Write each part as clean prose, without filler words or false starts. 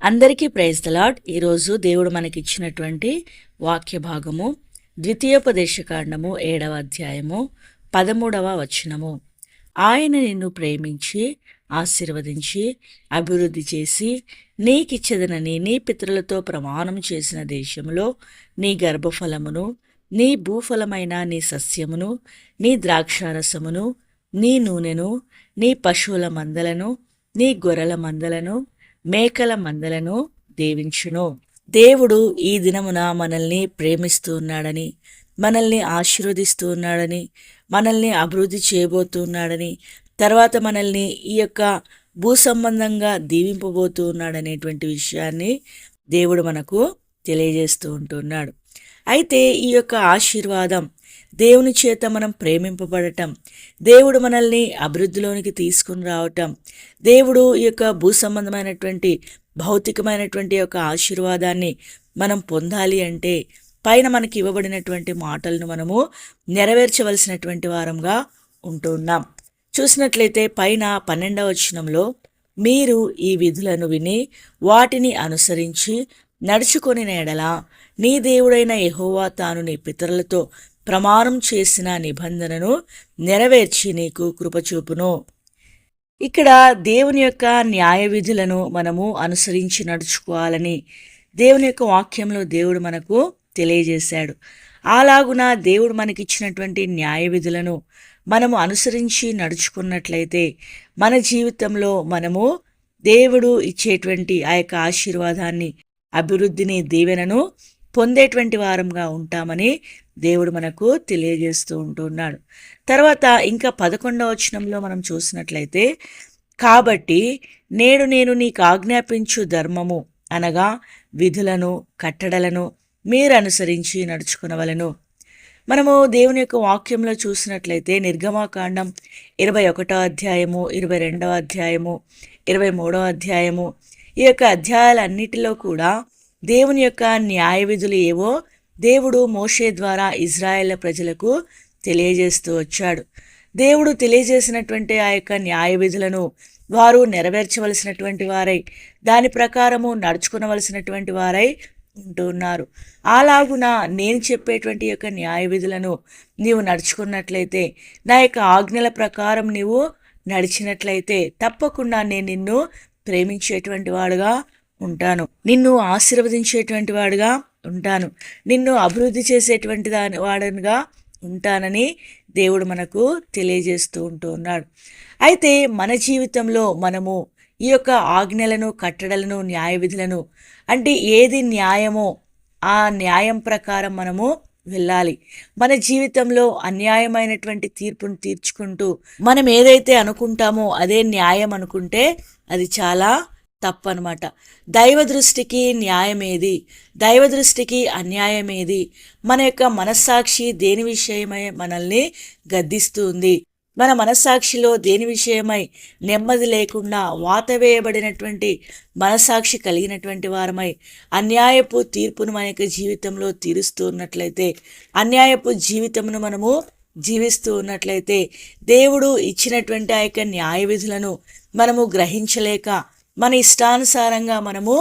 అందరికీ praise the lord. ఈరోజు దేవుడు మనకిచ్చినటువంటి వాక్య భాగము ద్వితీయోపదేశకాండము 7వ అధ్యాయము 13వ వచనము. ఆయన నిన్ను ప్రేమించి ఆశీర్వదించి అభివృద్ధి చేసి నీకిచ్చెదనని నీ పితరులతో ప్రమాణం చేసిన దేశంలో నీ గర్భఫలమును, నీ భూఫలమైన నీ సస్యమును, నీ ద్రాక్షారసమును, నీ నూనెను, నీ పశువుల మందలను, నీ గొర్రెల మందలను, మేకల మందలను దీవించును. దేవుడు ఈ దినమున మనల్ని ప్రేమిస్తూ ఉన్నాడని, మనల్ని ఆశీర్వదిస్తూ ఉన్నాడని, మనల్ని అభివృద్ధి చేయబోతున్నాడని, తర్వాత మనల్ని ఈ యొక్క భూ సంబంధంగా దీవింపబోతూ ఉన్నాడనేటువంటి విషయాన్ని దేవుడు మనకు తెలియజేస్తూ ఉంటున్నాడు. అయితే ఈ యొక్క ఆశీర్వాదం, దేవుని చేత మనం ప్రేమింపబడటం, దేవుడు మనల్ని అభివృద్ధిలోనికి తీసుకుని రావటం, దేవుడు ఈ యొక్క భూ సంబంధమైనటువంటి భౌతికమైనటువంటి యొక్క ఆశీర్వాదాన్ని మనం పొందాలి అంటే పైన మనకి ఇవ్వబడినటువంటి మాటలను మనము నెరవేర్చవలసినటువంటి వారంగా ఉంటున్నాం. చూసినట్లయితే పైన 12వ వచనంలో, మీరు ఈ విధులను విని వాటిని అనుసరించి నడుచుకొని ఎడల నీ దేవుడైన యెహోవా తాను నీ పితరులతో ప్రమాణం చేసిన నిబంధనను నెరవేర్చి నీకు కృపచూపును. ఇక్కడ దేవుని యొక్క న్యాయ విధులను మనము అనుసరించి నడుచుకోవాలని దేవుని యొక్క వాక్యంలో దేవుడు మనకు తెలియజేశాడు. అలాగున దేవుడు మనకిచ్చినటువంటి న్యాయ విధులను మనము అనుసరించి నడుచుకున్నట్లయితే మన జీవితంలో మనము దేవుడు ఇచ్చేటువంటి ఆ యొక్క ఆశీర్వాదాన్ని, అభివృద్ధిని, దీవెనను పొందేటువంటి వారంగా ఉంటామని దేవుడు మనకు తెలియజేస్తూ ఉంటున్నాడు. తర్వాత ఇంకా 11వ వచనంలో మనం చూసినట్లయితే, కాబట్టి నేడు నేను నీకు ఆజ్ఞాపించు ధర్మము అనగా విధులను, కట్టడలను మీరు అనుసరించి నడుచుకునవలెను. మనము దేవుని యొక్క వాక్యంలో చూసినట్లయితే నిర్గమాకాండం 21వ అధ్యాయము, 22వ అధ్యాయము, 23వ అధ్యాయము, ఈ యొక్క అధ్యాయాలన్నిటిలో కూడా దేవుని యొక్క న్యాయ విధులు ఏవో దేవుడు మోషే ద్వారా ఇజ్రాయేల్ ప్రజలకు తెలియజేస్తూ వచ్చాడు. దేవుడు తెలియజేసినటువంటి ఆ యొక్క న్యాయ విధులను వారు నెరవేర్చవలసినటువంటి వారై, దాని ప్రకారము నడుచుకునవలసినటువంటి వారై ఉంటున్నారు. అలాగున నేను చెప్పేటువంటి యొక్క న్యాయ విధులను నీవు నడుచుకున్నట్లయితే, నా యొక్క ఆజ్ఞల ప్రకారం నీవు నడిచినట్లయితే తప్పకుండా నేను నిన్ను ప్రేమించేటువంటి వాడుగా ఉంటాను, నిన్ను ఆశీర్వదించేటువంటి వాడుగా ఉంటాను, నిన్ను అభివృద్ధి చేసేటువంటి వాడుగా ఉంటానని దేవుడు మనకు తెలియజేస్తూ ఉంటున్నాడు. అయితే మన జీవితంలో మనము ఈ యొక్క ఆజ్ఞలను, కట్టడలను, న్యాయ విధులను, అంటే ఏది న్యాయమో ఆ న్యాయం ప్రకారం మనము వెళ్ళాలి. మన జీవితంలో అన్యాయమైనటువంటి తీర్పును తీర్చుకుంటూ మనం ఏదైతే అనుకుంటామో అదే న్యాయం అనుకుంటే అది చాలా తప్పనమాట. దైవ దృష్టికి న్యాయమేది, దైవ దృష్టికి అన్యాయమేది, మన యొక్క మనస్సాక్షి దేని విషయమై మనల్ని గద్దిస్తుంది, మన మనస్సాక్షిలో దేని విషయమై నెమ్మది లేకుండా వాతవేయబడినటువంటి మనస్సాక్షి కలిగినటువంటి వారమై అన్యాయపు తీర్పును మన యొక్క జీవితంలో తీరుస్తూ ఉన్నట్లయితే, అన్యాయపు జీవితమును మనము జీవిస్తూ ఉన్నట్లయితే, దేవుడు ఇచ్చినటువంటి ఆ యొక్క న్యాయ విధులను మనము గ్రహించలేక మన ఇష్టానుసారంగా మనము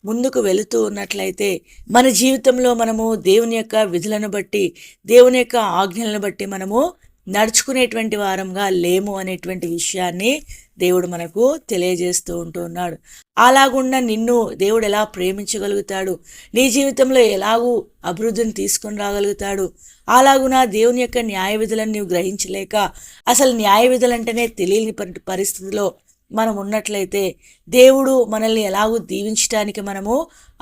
ముందుకు వెళుతూ ఉన్నట్లయితే, మన జీవితంలో మనము దేవుని యొక్క విధులను బట్టి, దేవుని యొక్క ఆజ్ఞలను బట్టి మనము నడుచుకునేటువంటి వారంగా లేము అనేటువంటి విషయాన్ని దేవుడు మనకు తెలియజేస్తూ ఉంటున్నాడు. అలాగుండా నిన్ను దేవుడు ఎలా ప్రేమించగలుగుతాడు, నీ జీవితంలో ఎలాగూ అభివృద్ధిని తీసుకొని రాగలుగుతాడు. అలాగునా దేవుని యొక్క న్యాయ విధులను నీవు గ్రహించలేక, అసలు న్యాయ విధులంటేనే తెలియని పరిస్థితిలో మనం ఉన్నట్లయితే దేవుడు మనల్ని ఎలాగూ దీవించడానికి మనము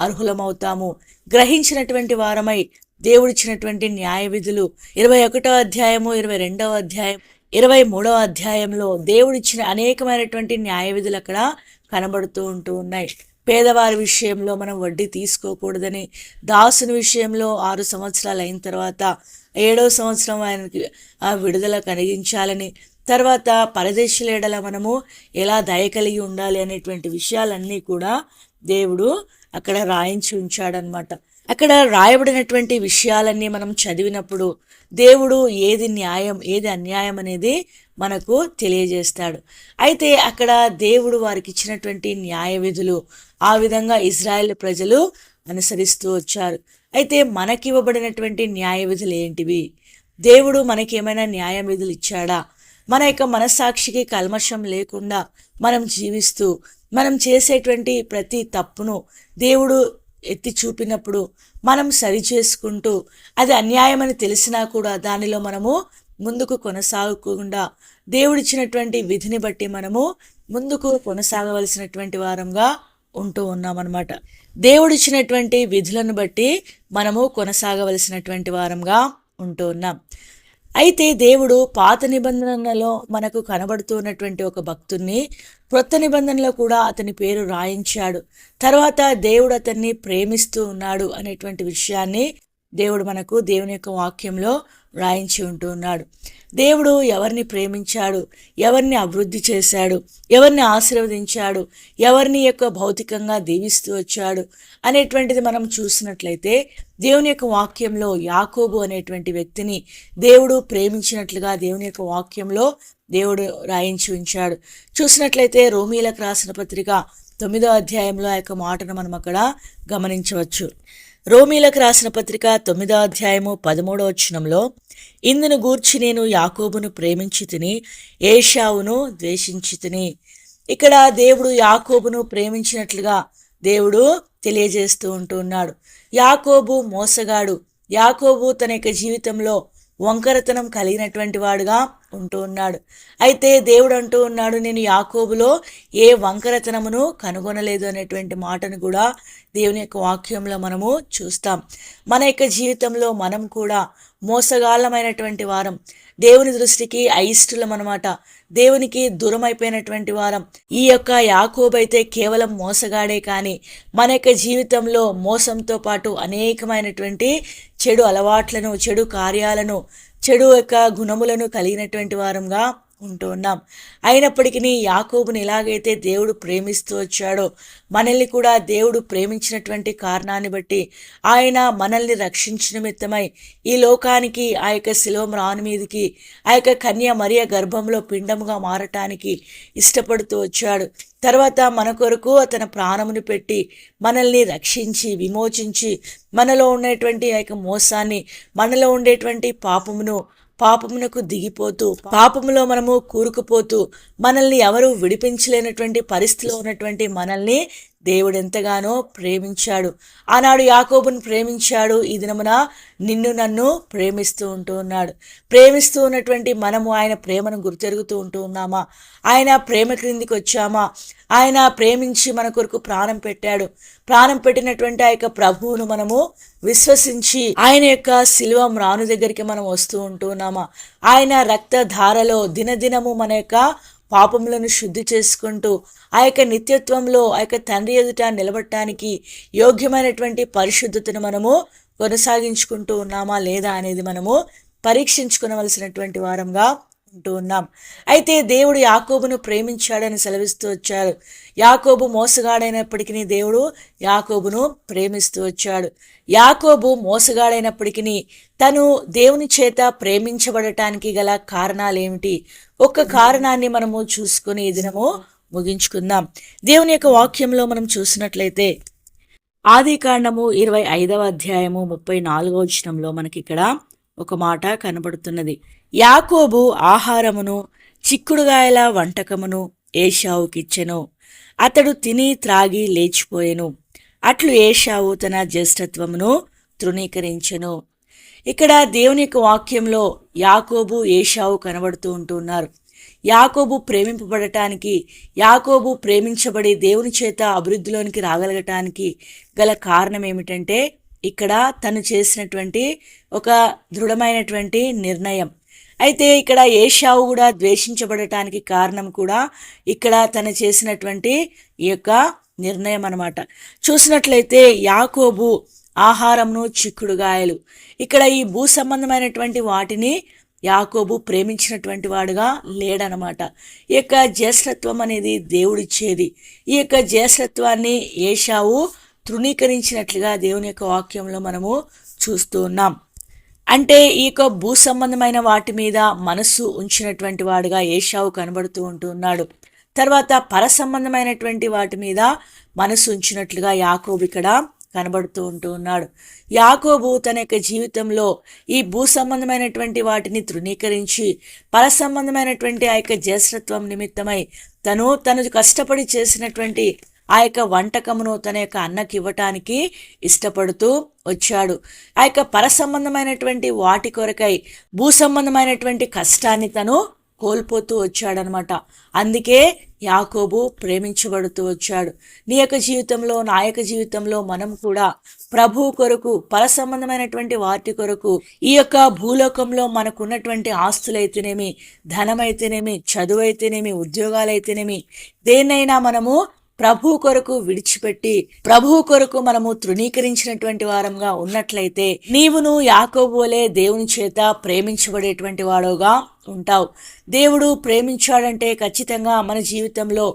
అర్హులమవుతాము. గ్రహించినటువంటి వారమై దేవుడిచ్చినటువంటి న్యాయ విధులు 21వ అధ్యాయము, 22వ అధ్యాయం, 23వ అధ్యాయంలో దేవుడిచ్చిన అనేకమైనటువంటి న్యాయ విధులు అక్కడ కనబడుతూ ఉన్నాయి. పేదవారి విషయంలో మనం వడ్డీ తీసుకోకూడదని, దాసుని విషయంలో 6 సంవత్సరాలు అయిన తర్వాత 7వ సంవత్సరం ఆయనకి ఆ విడుదల కలిగించాలని, తర్వాత పరదేశుల ఎడల మనము ఎలా దయ కలిగి ఉండాలి అనేటువంటి విషయాలన్నీ కూడా దేవుడు అక్కడ రాయించి ఉంచాడనమాట. అక్కడ రాయబడినటువంటి విషయాలన్నీ మనం చదివినప్పుడు దేవుడు ఏది న్యాయం ఏది అన్యాయం అనేది మనకు తెలియజేస్తాడు. అయితే అక్కడ దేవుడు వారికి ఇచ్చినటువంటి న్యాయ విధులు ఆ విధంగా ఇజ్రాయెల్ ప్రజలు అనుసరిస్తూ వచ్చారు. అయితే మనకి ఇవ్వబడినటువంటి న్యాయ విధులు ఏంటివి? దేవుడు మనకి ఏమైనా న్యాయ విధులు ఇచ్చాడా? మన యొక్క మనస్సాక్షికి కల్మషం లేకుండా మనం జీవిస్తూ మనం చేసేటువంటి ప్రతి తప్పును దేవుడు ఎత్తి చూపినప్పుడు మనం సరి చేసుకుంటూ అది అన్యాయమని తెలిసినా కూడా దానిలో మనము ముందుకు కొనసాగకుండా దేవుడిచ్చినటువంటి విధిని బట్టి మనము ముందుకు కొనసాగవలసినటువంటి వారంగా ఉంటూ ఉన్నామన్నమాట. దేవుడిచ్చినటువంటి విధులను బట్టి మనము కొనసాగవలసినటువంటి వారంగా ఉంటూ ఉన్నాం. అయితే దేవుడు పాత నిబంధనలో మనకు కనబడుతున్నటువంటి ఒక భక్తుణ్ణి క్రొత్త నిబంధనలో కూడా అతని పేరు రాయించాడు. తర్వాత దేవుడు అతన్ని ప్రేమిస్తూ ఉన్నాడు అనేటువంటి విషయాన్ని దేవుడు మనకు దేవుని యొక్క వాక్యంలో రాయించి ఉంటూ ఉన్నాడు. దేవుడు ఎవరిని ప్రేమించాడు, ఎవరిని అభివృద్ధి చేశాడు, ఎవరిని ఆశీర్వదించాడు, ఎవరిని యొక్క భౌతికంగా దీవిస్తూ వచ్చాడు అనేటువంటిది మనం చూసినట్లయితే దేవుని యొక్క వాక్యంలో యాకోబు అనేటువంటి వ్యక్తిని దేవుడు ప్రేమించినట్లుగా దేవుని యొక్క వాక్యంలో దేవుడు రాయించి ఉంచాడు. చూసినట్లయితే రోమీలకు రాసిన పత్రిక 9వ అధ్యాయంలో ఆ యొక్క మాటను మనం అక్కడ గమనించవచ్చు. రోమీలకు రాసిన పత్రిక 9వ అధ్యాయము 13వ వచనంలో, ఇందును గూర్చి నేను యాకోబును ప్రేమించి తిని ఏశావును ద్వేషించి తిని. ఇక్కడ దేవుడు యాకోబును ప్రేమించినట్లుగా దేవుడు తెలియజేస్తూ ఉంటున్నాడు. యాకోబు మోసగాడు. యాకోబు తన యొక్క జీవితంలో వంకరతనం కలిగినటువంటి వాడుగా ఉంటూ ఉన్నాడు. అయితే దేవుడు అంటూ ఉన్నాడు, నేను యాకోబులో ఏ వంకరతనమును కనుగొనలేదు అనేటువంటి మాటను కూడా దేవుని యొక్క వాక్యంలో మనము చూస్తాం. మన యొక్క జీవితంలో మనం కూడా మోసగాళ్ళమైనటువంటి వారం, దేవుని దృష్టికి అయిష్టులం అనమాట, దేవునికి దూరం అయిపోయినటువంటి వారం. ఈ యొక్క యాకోబు అయితే కేవలం మోసగాడే, కానీ మన యొక్క జీవితంలో మోసంతో పాటు అనేకమైనటువంటి చెడు అలవాట్లను, చెడు కార్యాలను, చెడు యొక్క గుణములను కలిగినటువంటి వారంగా ఉంటూ ఉన్నాం. అయినప్పటికీ యాకోబుని ఎలాగైతే దేవుడు ప్రేమిస్తూ వచ్చాడో మనల్ని కూడా దేవుడు ప్రేమించినటువంటి కారణాన్ని బట్టి ఆయన మనల్ని రక్షించిన నిమిత్తమై ఈ లోకానికి ఆ యొక్క శిలువ మ్రాను మీదకి ఆ యొక్క కన్య మరియ గర్భంలో పిండముగా మారటానికి ఇష్టపడుతూ వచ్చాడు. తర్వాత మన కొరకు తన ప్రాణమును పెట్టి మనల్ని రక్షించి విమోచించి మనలో ఉండేటువంటి ఆ యొక్క మోసాన్ని, మనలో ఉండేటువంటి పాపమునకు దిగిపోతూ పాపములో మనము కూరుకుపోతూ మనల్ని ఎవరు విడిపించలేనటువంటి పరిస్థితిలో ఉన్నటువంటి మనల్ని దేవుడు ఎంతగానో ప్రేమించాడు. ఆనాడు యాకోబును ప్రేమించాడు, ఈ దినమున నిన్ను నన్ను ప్రేమిస్తూ ఉంటూ ఉన్నాడు. ప్రేమిస్తూ ఉన్నటువంటి మనము ఆయన ప్రేమను గుర్తెరుగుతూ ఉంటూ ఉన్నామా? ఆయన ప్రేమ క్రిందికి వచ్చామా? ఆయన ప్రేమించి మన కొరకు ప్రాణం పెట్టాడు. ప్రాణం పెట్టినటువంటి ఆ యొక్క ప్రభువును మనము విశ్వసించి ఆయన యొక్క శిలువ మ్రాను దగ్గరికి మనం వస్తూ ఉంటూ ఉన్నామా? ఆయన రక్తధారలో దినదినము మన యొక్క పాపములను శుద్ధి చేసుకుంటూ ఆ యొక్క నిత్యత్వంలో ఆ యొక్క తండ్రి ఎదుట నిలబడటానికి యోగ్యమైనటువంటి పరిశుద్ధతను మనము కొనసాగించుకుంటూ ఉన్నామా లేదా అనేది మనము పరీక్షించుకోవలసినటువంటి వారంగా ఉంటూ ఉన్నాం. అయితే దేవుడు యాకోబును ప్రేమించాడని సెలవిస్తూ వచ్చారు. యాకోబు మోసగాడైనప్పటికీ దేవుడు యాకోబును ప్రేమిస్తూ వచ్చాడు. యాకోబు మోసగాడైనప్పటికీ తను దేవుని చేత ప్రేమించబడటానికి గల కారణాలు ఏమిటి? ఒక్క కారణాన్ని మనము చూసుకుని ఈ దినము ముగించుకుందాం. దేవుని యొక్క వాక్యంలో మనం చూసినట్లయితే ఆదికాండము 25వ అధ్యాయము 34వ వచనంలో మనకి ఇక్కడ ఒక మాట కనబడుతున్నది. యాకోబు ఆహారమును చిక్కుడుగాయల వంటకమును ఏశావుకిచ్చెను, అతడు తిని త్రాగి లేచిపోయెను. అట్లు ఏశావు తన జ్యేష్ఠత్వమును తృణీకరించెను. ఇక్కడ దేవుని యొక్క వాక్యంలో యాకోబు ఏశావు కనబడుతూ ఉంటున్నారు. యాకోబు ప్రేమింపబడటానికి, యాకోబు ప్రేమించబడి దేవుని చేత అభివృద్ధిలోనికి రాగలగటానికి గల కారణం ఏమిటంటే ఇక్కడ తను చేసినటువంటి ఒక దృఢమైనటువంటి నిర్ణయం. అయితే ఇక్కడ ఏశావు కూడా ద్వేషించబడటానికి కారణం కూడా ఇక్కడ తను చేసినటువంటి ఈ యొక్క నిర్ణయం అన్నమాట. చూసినట్లయితే యాకోబు ఆహారంను చిక్కుడుగాయలు, ఇక్కడ ఈ భూ సంబంధమైనటువంటి వాటిని యాకోబు ప్రేమించినటువంటి వాడుగా లేడనమాట. ఈ యొక్క జ్యేష్ఠత్వం అనేది దేవుడిచ్చేది. ఈ యొక్క జ్యేష్ఠత్వాన్ని ఏశావు తృణీకరించినట్లుగా దేవుని యొక్క వాక్యంలో మనము చూస్తూ ఉన్నాం. అంటే ఈ యొక్క భూ సంబంధమైన వాటి మీద మనస్సు ఉంచినటువంటి వాడుగా ఏశావు కనబడుతూ ఉంటున్నాడు. తర్వాత పర సంబంధమైనటువంటి వాటి మీద మనస్సు ఉంచినట్లుగా యాకోబు ఇక్కడ కనబడుతూ ఉంటున్నాడు. యాకోబు తన యొక్క జీవితంలో ఈ భూ సంబంధమైనటువంటి వాటిని తృణీకరించి పర సంబంధమైనటువంటి ఆ యొక్క జ్యేష్ఠత్వం నిమిత్తమై తను కష్టపడి చేసినటువంటి ఆ యొక్క వంటకమును తన యొక్క అన్నకి ఇవ్వటానికి ఇష్టపడుతూ వచ్చాడు. ఆ యొక్క పర సంబంధమైనటువంటి వాటి కొరకై భూ సంబంధమైనటువంటి కష్టాన్ని తను కోల్పోతూ వచ్చాడనమాట. అందుకే యాకోబు ప్రేమించబడుతూ వచ్చాడు. నీ యొక్క జీవితంలో, నా యొక్క జీవితంలో మనం కూడా ప్రభు కొరకు, పర సంబంధమైనటువంటి వాటి కొరకు, ఈ యొక్క భూలోకంలో మనకున్నటువంటి ఆస్తులైతేనేమి, ధనమైతేనేమి, చదువైతేనేమి, ఉద్యోగాలైతేనేమి, దేన్నైనా మనము ప్రభు కొరకు విడిచిపెట్టి ప్రభు కొరకు మనము తృణీకరించినటువంటి వారంగా ఉన్నట్లయితే నీవును యాకోబు వలె దేవుని చేత ప్రేమించబడేటువంటి వాడుగా ఉంటావు. దేవుడు ప్రేమించాడంటే ఖచ్చితంగా మన జీవితంలో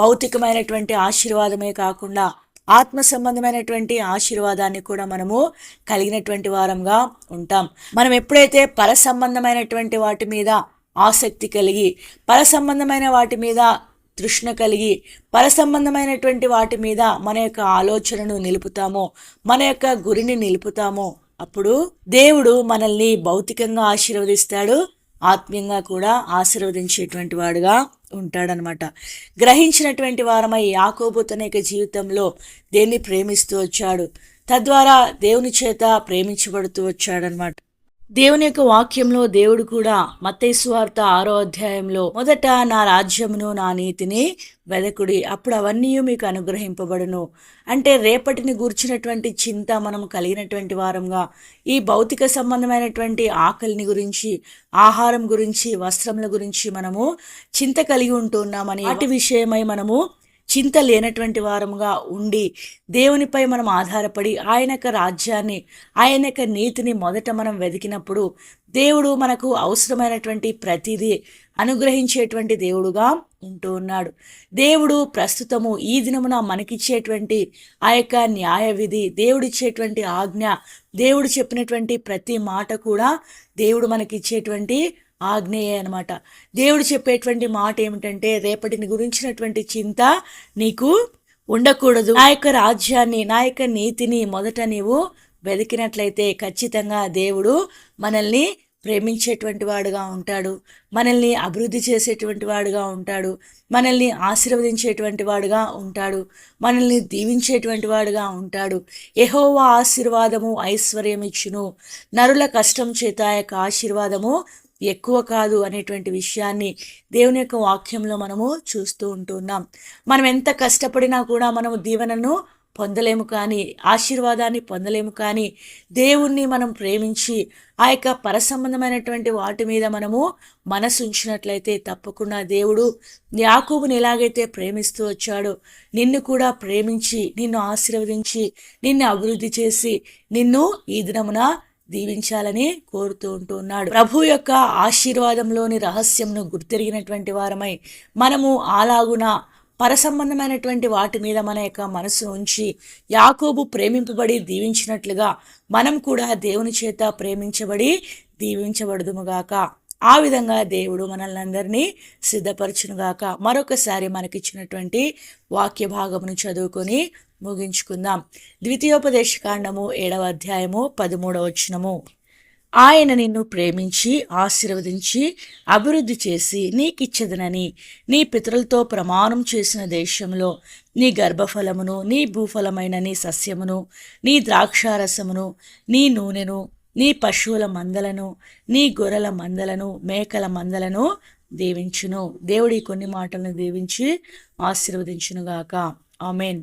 భౌతికమైనటువంటి ఆశీర్వాదమే కాకుండా ఆత్మ సంబంధమైనటువంటి ఆశీర్వాదాన్ని కూడా మనము కలిగినటువంటి వారంగా ఉంటాం. మనం ఎప్పుడైతే పర సంబంధమైనటువంటి వాటి మీద ఆసక్తి కలిగి, పర సంబంధమైన వాటి మీద తృష్ణ కలిగి, పర సంబంధమైనటువంటి వాటి మీద మన యొక్క ఆలోచనను నిలుపుతామో, మన యొక్క గురిని నిలుపుతామో, అప్పుడు దేవుడు మనల్ని భౌతికంగా ఆశీర్వదిస్తాడు, ఆత్మీయంగా కూడా ఆశీర్వదించేటువంటి వాడుగా ఉంటాడనమాట. గ్రహించినటువంటి వారమై యాకోబు తన యొక్క జీవితంలో దేన్ని ప్రేమిస్తూ వచ్చాడు, తద్వారా దేవుని చేత ప్రేమించబడుతూ వచ్చాడనమాట. దేవుని యొక్క వాక్యంలో దేవుడు కూడా మత్తయి సువార్త 6వ అధ్యాయంలో మొదట నా రాజ్యమును నా నీతిని వెదకుడి, అప్పుడు అవన్నీ మీకు అనుగ్రహింపబడును. అంటే రేపటిని గూర్చినటువంటి చింత మనం కలిగినటువంటి వారంగా ఈ భౌతిక సంబంధమైనటువంటి ఆకలిని గురించి, ఆహారం గురించి, వస్త్రముల గురించి మనము చింత కలిగి ఉంటున్నామని, వాటి విషయమై మనము చింత లేనటువంటి వారముగా ఉండి దేవునిపై మనం ఆధారపడి ఆయన యొక్క రాజ్యాన్ని, ఆయన యొక్క నీతిని మొదట మనం వెతికినప్పుడు దేవుడు మనకు అవసరమైనటువంటి ప్రతిదీ అనుగ్రహించేటువంటి దేవుడుగా ఉంటూ ఉన్నాడు. దేవుడు ప్రస్తుతము ఈ దినమున మనకిచ్చేటువంటి ఆ యొక్క న్యాయ విధి, దేవుడిచ్చేటువంటి ఆజ్ఞ, దేవుడు చెప్పినటువంటి ప్రతి మాట కూడా దేవుడు మనకిచ్చేటువంటి ఆజ్ఞయే అనమాట. దేవుడు చెప్పేటువంటి మాట ఏమిటంటే, రేపటిని గురించినటువంటి చింత నీకు ఉండకూడదు. నా యొక్క రాజ్యాన్ని, నా యొక్క నీతిని మొదట నీవు వెతికినట్లయితే ఖచ్చితంగా దేవుడు మనల్ని ప్రేమించేటువంటి వాడుగా ఉంటాడు, మనల్ని అభివృద్ధి చేసేటువంటి వాడుగా ఉంటాడు, మనల్ని ఆశీర్వదించేటువంటి వాడుగా ఉంటాడు, మనల్ని దీవించేటువంటి వాడుగా ఉంటాడు. యెహోవా ఆశీర్వాదము ఐశ్వర్యం ఇచ్చును, నరుల కష్టం చేత యొక్క ఆశీర్వాదము ఎక్కువ కాదు అనేటువంటి విషయాన్ని దేవుని యొక్క వాక్యంలో మనము చూస్తూ ఉంటున్నాం. మనం ఎంత కష్టపడినా కూడా మనము దీవెనను పొందలేము, కానీ ఆశీర్వాదాన్ని పొందలేము. కానీ దేవుణ్ణి మనం ప్రేమించి ఆ యొక్క పరసంబంధమైనటువంటి వాటి మీద మనము మనసు ఉంచినట్లయితే తప్పకుండా దేవుడు యాకోబుని ఎలాగైతే ప్రేమిస్తూ వచ్చాడో నిన్ను కూడా ప్రేమించి, నిన్ను ఆశీర్వదించి, నిన్ను అభివృద్ధి చేసి, నిన్ను ఈ దినమున దీవించాలని కోరుతూ ఉంటున్నాడు. ప్రభు యొక్క ఆశీర్వాదంలోని రహస్యంను గుర్తెరిగినటువంటి వారమై మనము అలాగున పరసంబంధమైనటువంటి వాటి మీద మన యొక్క మనసు ఉంచి యాకోబు ప్రేమింపబడి దీవించినట్లుగా మనం కూడా దేవుని చేత ప్రేమించబడి దీవించబడుదుముగాక. ఆ విధంగా దేవుడు మనల్ని అందరినీ సిద్ధపరచునుగాక. మరొకసారి మనకిచ్చినటువంటి వాక్య భాగమును చదువుకొని ముగించుకుందాం. ద్వితీయోపదేశకాండము 7వ అధ్యాయము 13వ వచనము. ఆయన నిన్ను ప్రేమించి ఆశీర్వదించి అభివృద్ధి చేసి నీకిచ్చదనని నీ పితరులతో ప్రమాణం చేసిన దేశంలో నీ గర్భఫలమును, నీ భూఫలమైన నీ సస్యమును, నీ ద్రాక్షారసమును, నీ నూనెను, నీ పశువుల మందలను, నీ గొర్రెల మందలను, మేకల మందలను దీవించును. దేవుడి కొన్ని మాటలను దీవించి ఆశీర్వదించునుగాక. ఆమేన్.